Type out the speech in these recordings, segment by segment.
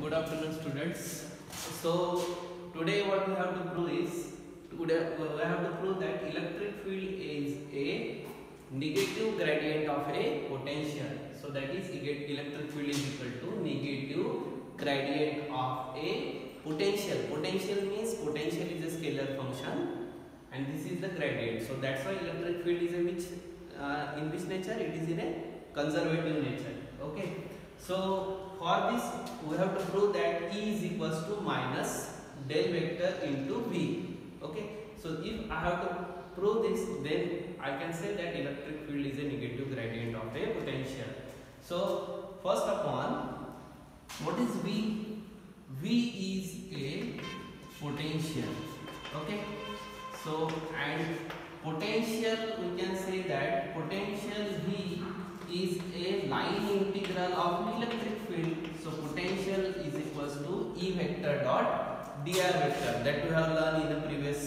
Good afternoon, students. So today what we have to prove is we have to prove that electric field is a negative gradient of a potential. So that is electric field is equal to negative gradient of a potential. Potential means potential is a scalar function and this is the gradient. So that's why electric field is in which nature? It is in a conservative nature. Okay. So for this we have to prove that E is equals to minus del vector into V. Okay. So if I have to prove this, then I can say that electric field is a negative gradient of a potential. So first upon, what is V? V is a potential. Okay. So and potential, we can say that potential V is a line integral of electric field. So potential is equals to E vector dot dr vector, that we have learned in the previous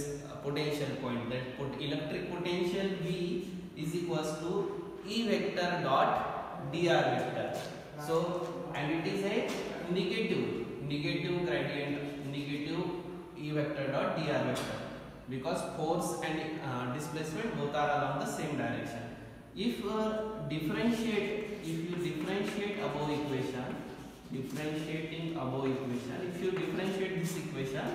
potential point, that electric potential V is equals to E vector dot dr vector. So and it is a negative gradient, negative E vector dot dr vector, because force and displacement both are along the same direction. If you differentiate above equation, if you differentiate this equation,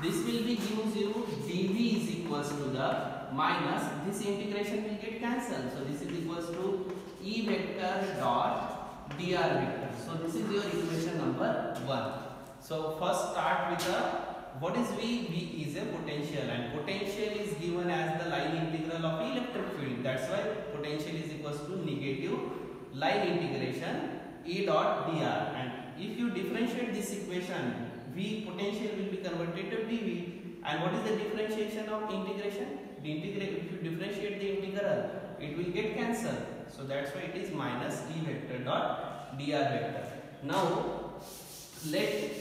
this will be gives you dV is equals to the minus, this integration will get cancelled. So this is equals to E vector dot dr vector. So this is your equation number 1. So first start with the what is V? V is a potential, and potential is given as the line integral of electric field. That's why potential is equals to negative line integration E dot dr. And if you differentiate this equation, V potential will be converted to dV. And what is the differentiation of integration? If you differentiate the integral, it will get cancelled. So that's why it is minus E vector dot dr vector. Now let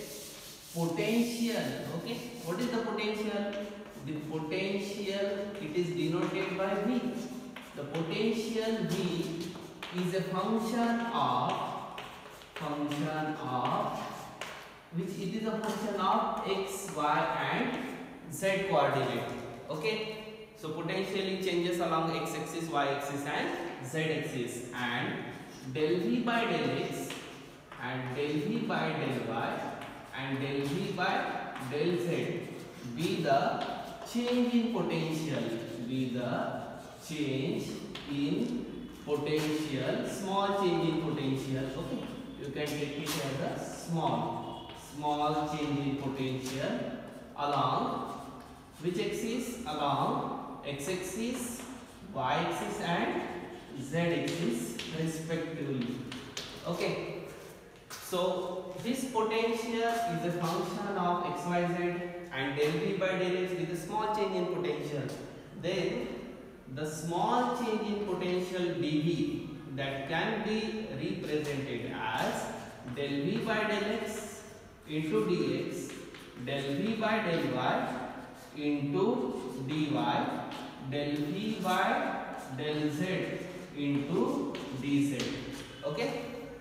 potential, okay, what is the potential? The potential, it is denoted by V. The potential V is a function of which it is a function of x, y and z coordinate. Okay, so potentially changes along x axis, y axis and z axis, and del V by del x and del V by del y and del V by del z be the change in potential, small change in potential. Okay, you can take it as a small change in potential along which axis? Along x axis, y axis and z axis respectively. Okay. So this potential is a function of xyz and del V by del x with a small change in potential. Then the small change in potential dV, that can be represented as del V by del x into dx, del V by del y into dy, del V by del z into dz. Okay.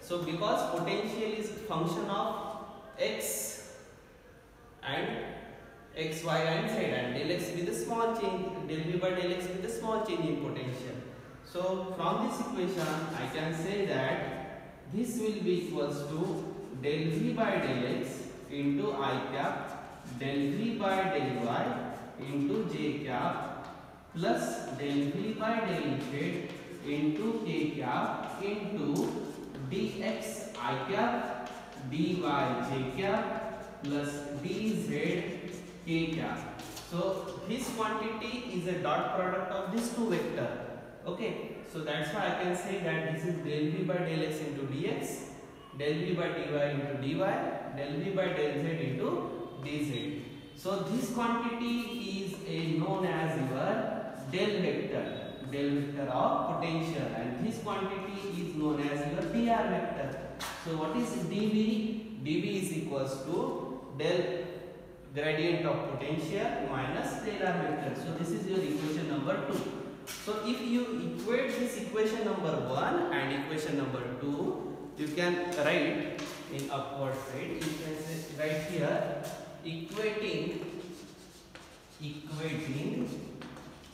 So because potential is function of x and x, y and z, and del x with a small change, del V by del x with a small change in potential. So from this equation I can say that this will be equals to del V by del x into I cap, del V by del y into j cap, plus del V by del z into k cap into dx I cap, dy j cap, plus dz k cap. So this quantity is a dot product of these two vectors. Okay, so that's why I can say that this is del V by del x into dx, del V by dy into dy, del V by del z into dz. So this quantity is known as your del vector of potential, and this quantity is known as your dr vector. So what is dV? dV is equals to del gradient of potential minus scalar vector. So this is your equation number 2. So if you equate this equation number 1 and equation number 2, you can write in in upward side, you can say right here equating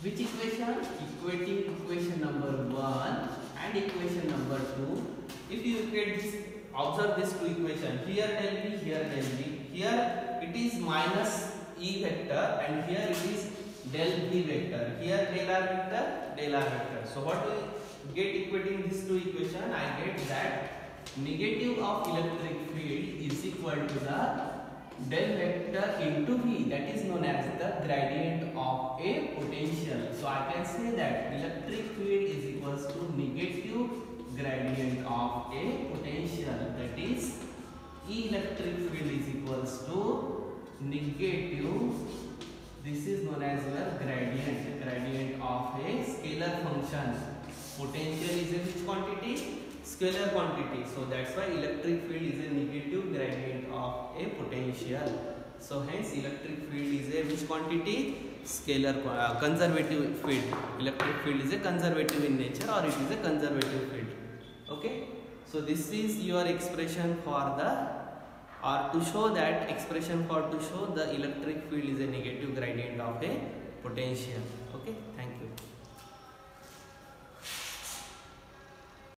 which equation? Equating equation number 1 and equation number 2. If you equate this, observe this two equation. Here del b, here del b. Here it is minus E vector and here it is del B vector. Here del R vector, del R vector. So what do we get equating these two equation? I get that negative of electric field is equal to the del vector into V, that is known as the gradient of a potential. So I can say that electric field is equals to negative gradient of a potential, that is E electric field is equals to negative, this is known as your gradient of a scalar function. Potential is a which quantity? Scalar quantity. So that's why electric field is a negative gradient of a potential. So hence electric field is a which quantity? Scalar conservative field. Electric field is a conservative in nature, or it is a conservative field. Okay. So this is your expression for the, or to show that expression for to show the electric field is a negative gradient of a potential. Okay. Thank you.